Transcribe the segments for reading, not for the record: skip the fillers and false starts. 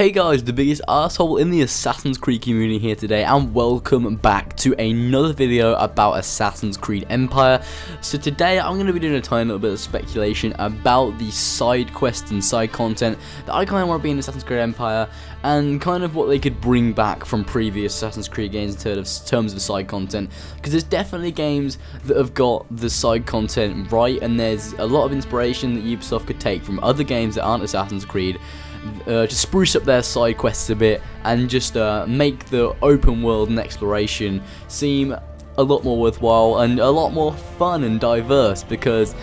Hey guys, the biggest asshole in the Assassin's Creed community here today, and welcome back to another video about Assassin's Creed Empire. So today I'm going to be doing a tiny little bit of speculation about the side quests and side content that I kind of want to be in Assassin's Creed Empire, and kind of what they could bring back from previous Assassin's Creed games in terms of side content, because there's definitely games that have got the side content right, and there's a lot of inspiration that Ubisoft could take from other games that aren't Assassin's Creed, to spruce up their side quests a bit and just make the open world and exploration seem a lot more worthwhile and a lot more fun and diverse, because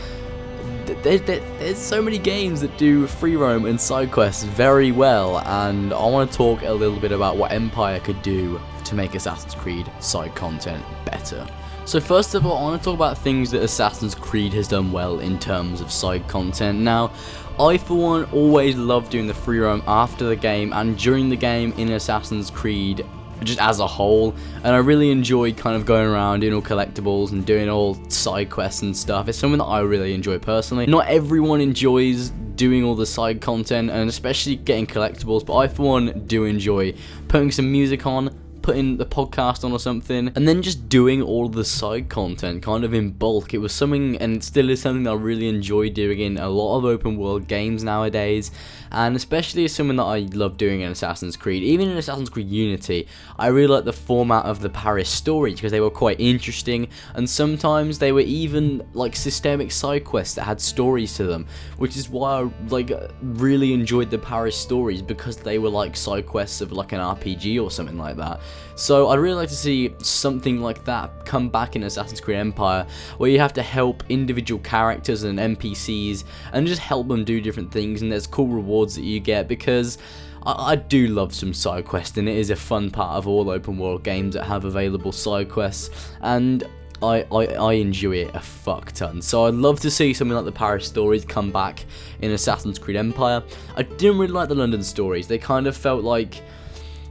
there's so many games that do free roam and side quests very well, and I want to talk a little bit about what Empire could do to make Assassin's Creed side content better. So first of all, I want to talk about things that Assassin's Creed has done well in terms of side content. Now, I for one always love doing the free roam after the game and during the game in Assassin's Creed just as a whole, and I really enjoy kind of going around doing all collectibles and doing all side quests and stuff. It's something that I really enjoy personally. Not everyone enjoys doing all the side content and especially getting collectibles, but I for one do enjoy putting some music on, putting the podcast on or something, and then just doing all the side content kind of in bulk. It was something, and it still is something that I really enjoy doing in a lot of open world games nowadays, and especially is something that I love doing in Assassin's Creed. Even in Assassin's Creed Unity, I really like the format of the Paris stories because they were quite interesting, and sometimes they were even like systemic side quests that had stories to them, which is why I really enjoyed the Paris stories, because they were like side quests of like an RPG or something like that. So I'd really like to see something like that come back in Assassin's Creed Empire, where you have to help individual characters and NPCs and just help them do different things, and there's cool rewards that you get, because I do love some side quests, and it is a fun part of all open world games that have available side quests, and I enjoy it a fuck ton. So I'd love to see something like the Paris stories come back in Assassin's Creed Empire. I didn't really like the London stories. They kind of felt like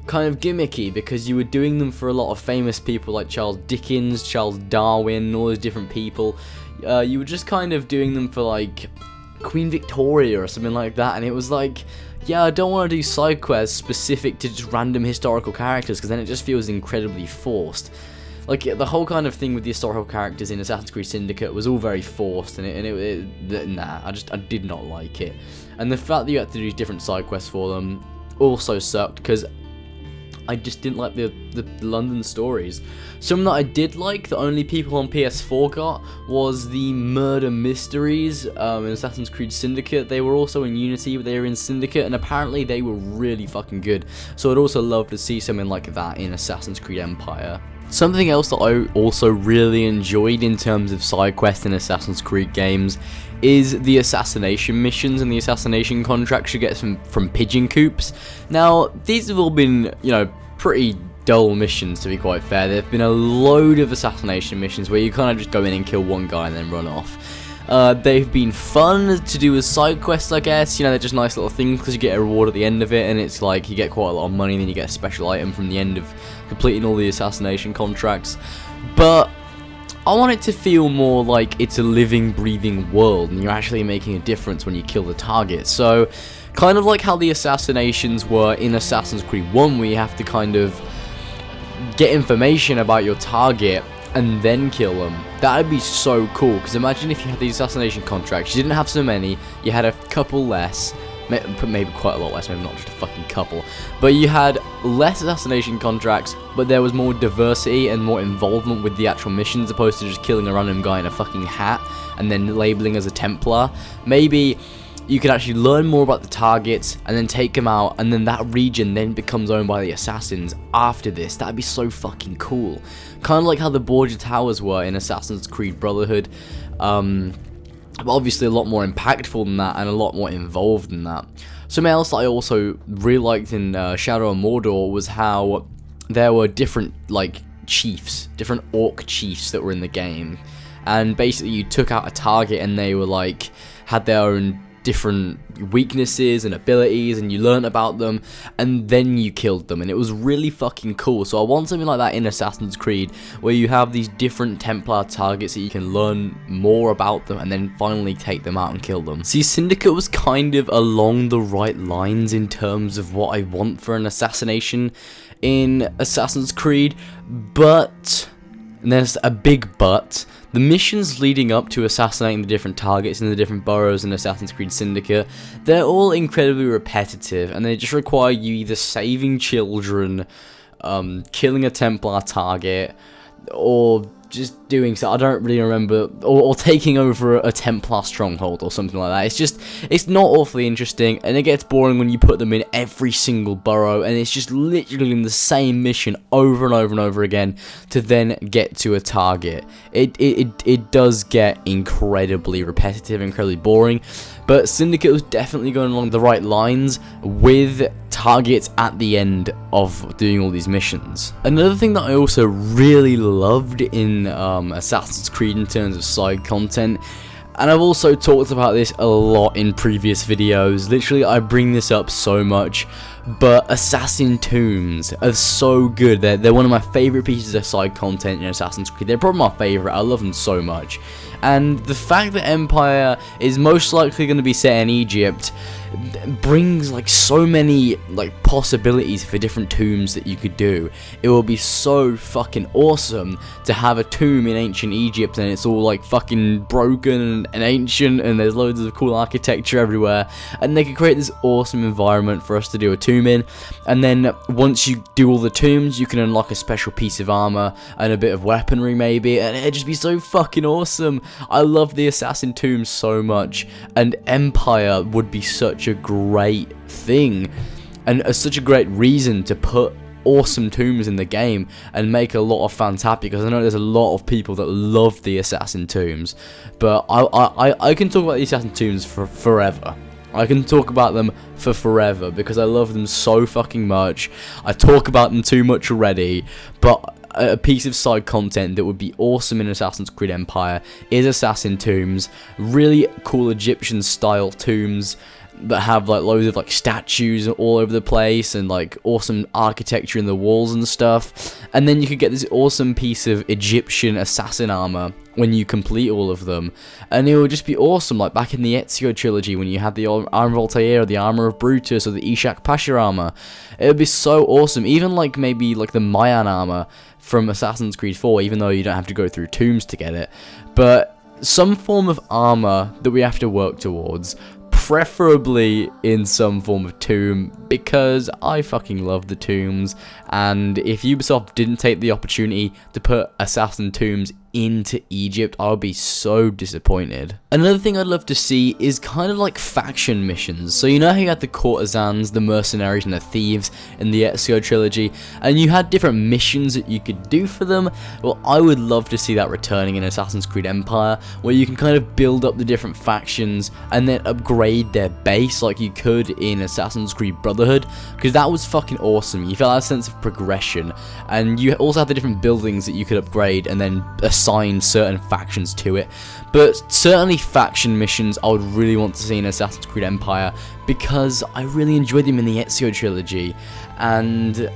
kind of gimmicky, because you were doing them for a lot of famous people like Charles Dickens, Charles Darwin, all those different people. You were just kind of doing them for like Queen Victoria or something like that, and it was like, yeah, I don't want to do side quests specific to just random historical characters, because then it just feels incredibly forced. Like, the whole kind of thing with the historical characters in Assassin's Creed Syndicate was all very forced, and nah, I did not like it. And the fact that you had to do different side quests for them also sucked, because I just didn't like the London stories. Something that I did like, that only people on PS4 got, was the murder mysteries in Assassin's Creed Syndicate. They were also in Unity, but they were in Syndicate, and apparently they were really fucking good. So I'd also love to see something like that in Assassin's Creed Empire. Something else that I also really enjoyed in terms of side quests in Assassin's Creed games is the assassination missions and the assassination contracts you get from pigeon coops. Now, these have all been, pretty dull missions, to be quite fair. There have been a load of assassination missions where you kind of just go in and kill one guy and then run off. They've been fun to do as side quests, I guess. They're just nice little things, because you get a reward at the end of it, and it's like you get quite a lot of money, and then you get a special item from the end of completing all the assassination contracts. But I want it to feel more like it's a living, breathing world, and you're actually making a difference when you kill the target. So, kind of like how the assassinations were in Assassin's Creed 1, where you have to kind of get information about your target and then kill them. That'd be so cool, because imagine if you had these assassination contracts, you didn't have so many, you had a couple less, maybe quite a lot less, maybe not just a fucking couple, but you had less assassination contracts, but there was more diversity and more involvement with the actual missions, as opposed to just killing a random guy in a fucking hat and then labeling as a Templar. Maybe you could actually learn more about the targets and then take them out, and then that region then becomes owned by the assassins after this. That'd be so fucking cool. Kind of like how the Borgia Towers were in Assassin's Creed Brotherhood. But obviously a lot more impactful than that, and a lot more involved than that. Something else that I also really liked in Shadow of Mordor was how there were different chiefs, different orc chiefs that were in the game, and basically you took out a target and they were had their own different weaknesses and abilities, and you learn about them, and then you killed them, and it was really fucking cool. So I want something like that in Assassin's Creed, where you have these different Templar targets that you can learn more about them, and then finally take them out and kill them. See, Syndicate was kind of along the right lines in terms of what I want for an assassination in Assassin's Creed, but, and there's a big but, the missions leading up to assassinating the different targets in the different boroughs in Assassin's Creed Syndicate, they're all incredibly repetitive, and they just require you either saving children, killing a Templar target, or just doing so. I don't really remember, or taking over a Templar stronghold or something like that. It's not awfully interesting, and it gets boring when you put them in every single borough, and it's just literally in the same mission over and over and over again to then get to a target. It does get incredibly repetitive, incredibly boring, but Syndicate was definitely going along the right lines with targets at the end of doing all these missions. Another thing that I also really loved in Assassin's Creed in terms of side content, and I've also talked about this a lot in previous videos, literally I bring this up so much, but Assassin Tombs are so good. They're one of my favourite pieces of side content in Assassin's Creed. They're probably my favourite. I love them so much. And the fact that Empire is most likely going to be set in Egypt brings like so many like possibilities for different tombs that you could do. It will be so fucking awesome to have a tomb in ancient Egypt, and it's all like fucking broken and ancient, and there's loads of cool architecture everywhere, and they could create this awesome environment for us to do a tomb in. And then once you do all the tombs, you can unlock a special piece of armor and a bit of weaponry maybe, and it'd just be so fucking awesome. I love the Assassin Tombs so much, and Empire would be such a great thing, and such a great reason to put awesome tombs in the game and make a lot of fans happy, because I know there's a lot of people that love the Assassin Tombs, but I can talk about the Assassin Tombs for forever. I can talk about them for forever because I love them so fucking much. I talk about them too much already, but a piece of side content that would be awesome in Assassin's Creed Empire is Assassin Tombs. Really cool Egyptian style tombs that have like loads of like statues all over the place and like awesome architecture in the walls and stuff. And then you could get this awesome piece of Egyptian assassin armor when you complete all of them, and it would just be awesome, like back in the Ezio trilogy when you had the armor of Altair, or the armor of Brutus, or the Ishak Pasha armor. It would be so awesome. Even like maybe like the Mayan armor from Assassin's Creed 4, even though you don't have to go through tombs to get it, but some form of armor that we have to work towards, preferably in some form of tomb, because I fucking love the tombs, and if Ubisoft didn't take the opportunity to put Assassin Tombs into Egypt, I would be so disappointed. Another thing I'd love to see is kind of like faction missions. So you know how you had the courtesans, the mercenaries, and the thieves in the Ezio trilogy, and you had different missions that you could do for them? Well, I would love to see that returning in Assassin's Creed Empire, where you can kind of build up the different factions and then upgrade their base like you could in Assassin's Creed Brotherhood, because that was fucking awesome. You felt that sense of progression, and you also had the different buildings that you could upgrade and then assign certain factions to it. But certainly faction missions I would really want to see in Assassin's Creed Empire, because I really enjoyed them in the Ezio trilogy, and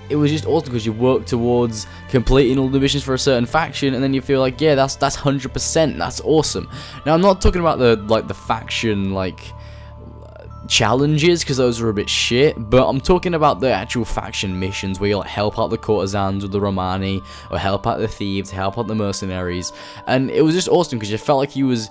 it was just awesome because you work towards completing all the missions for a certain faction, and then you feel like, yeah, that's 100%, that's awesome. Now I'm not talking about the faction like challenges, because those are a bit shit, but I'm talking about the actual faction missions where you like help out the courtesans with the Romani, or help out the thieves, help out the mercenaries, and it was just awesome because you felt like he was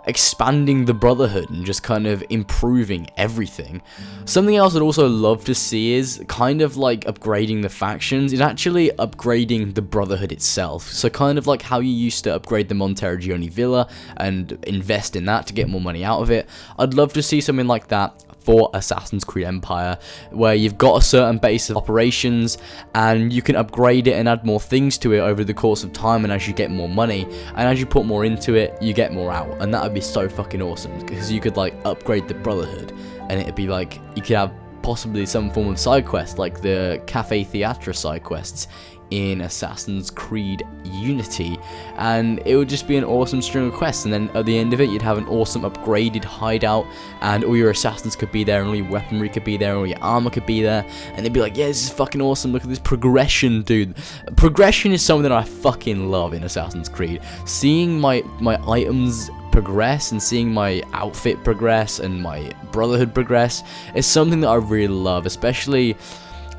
expanding the Brotherhood and just kind of improving everything. Something else I'd also love to see is kind of like upgrading the factions, is actually upgrading the Brotherhood itself. So kind of like how you used to upgrade the Monteriggioni Villa and invest in that to get more money out of it. I'd love to see something like that for Assassin's Creed Empire, where you've got a certain base of operations and you can upgrade it and add more things to it over the course of time, and as you get more money and as you put more into it, you get more out, and that would be so fucking awesome, because you could like upgrade the Brotherhood and it'd be like you could have possibly some form of side quest, like the Cafe Theatre side quests in Assassin's Creed Unity, and it would just be an awesome string of quests, and then at the end of it you'd have an awesome upgraded hideout, and all your assassins could be there, and all your weaponry could be there, and all your armor could be there, and they'd be like, yeah, this is fucking awesome, look at this progression, dude. Progression is something that I fucking love in Assassin's Creed. Seeing my items progress and seeing my outfit progress and my Brotherhood progress is something that I really love, especially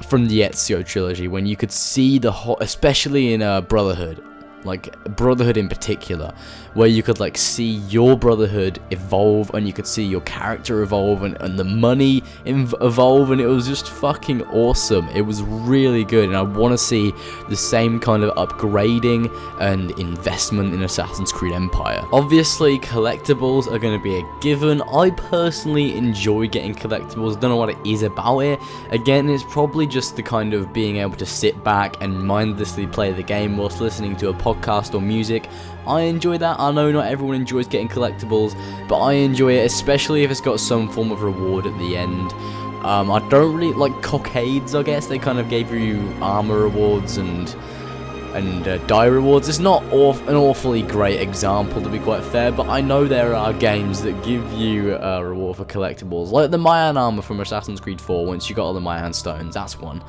from the Ezio trilogy, when you could see the especially in Brotherhood, like Brotherhood in particular, where you could like see your Brotherhood evolve, and you could see your character evolve, and the money evolve, and it was just fucking awesome. It was really good, and I want to see the same kind of upgrading and investment in Assassin's Creed Empire. Obviously, collectibles are going to be a given. I personally enjoy getting collectibles. Don't know what it is about it. Again, it's probably just the kind of being able to sit back and mindlessly play the game whilst listening to a podcast or music. I enjoy that. I know not everyone enjoys getting collectibles, but I enjoy it, especially if it's got some form of reward at the end. I don't really like cockades, I guess. They kind of gave you armor rewards and die rewards. It's not an awfully great example, to be quite fair, but I know there are games that give you a reward for collectibles, like the Mayan armor from Assassin's Creed 4. Once you got all the Mayan stones, that's one.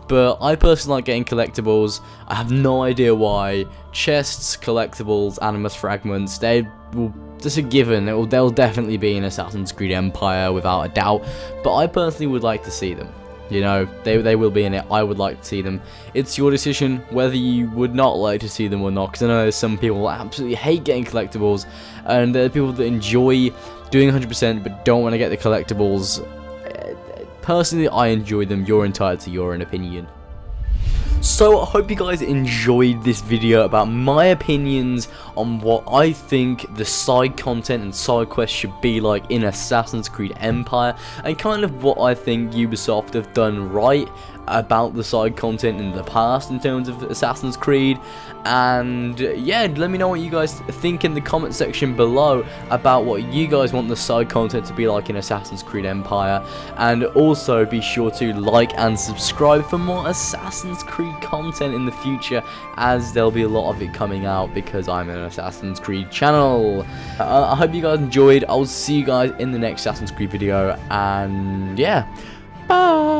But I personally like getting collectibles. I have no idea why. Chests, collectibles, animus fragments, just a given. They'll definitely be in Assassin's Creed Empire without a doubt, but I personally would like to see them. You know, they will be in it. I would like to see them. It's your decision whether you would not like to see them or not, because I know there's some people that absolutely hate getting collectibles, and there are people that enjoy doing 100% but don't want to get the collectibles. Personally, I enjoy them. You're entitled to your own opinion. So, I hope you guys enjoyed this video about my opinions on what I think the side content and side quests should be like in Assassin's Creed Empire, and kind of what I think Ubisoft have done right about the side content in the past in terms of Assassin's Creed. And yeah, let me know what you guys think in the comment section below about what you guys want the side content to be like in Assassin's Creed Empire, and also be sure to like and subscribe for more Assassin's Creed content in the future, as there'll be a lot of it coming out because I'm an Assassin's Creed channel. I hope you guys enjoyed. I'll see you guys in the next Assassin's Creed video, and yeah, bye.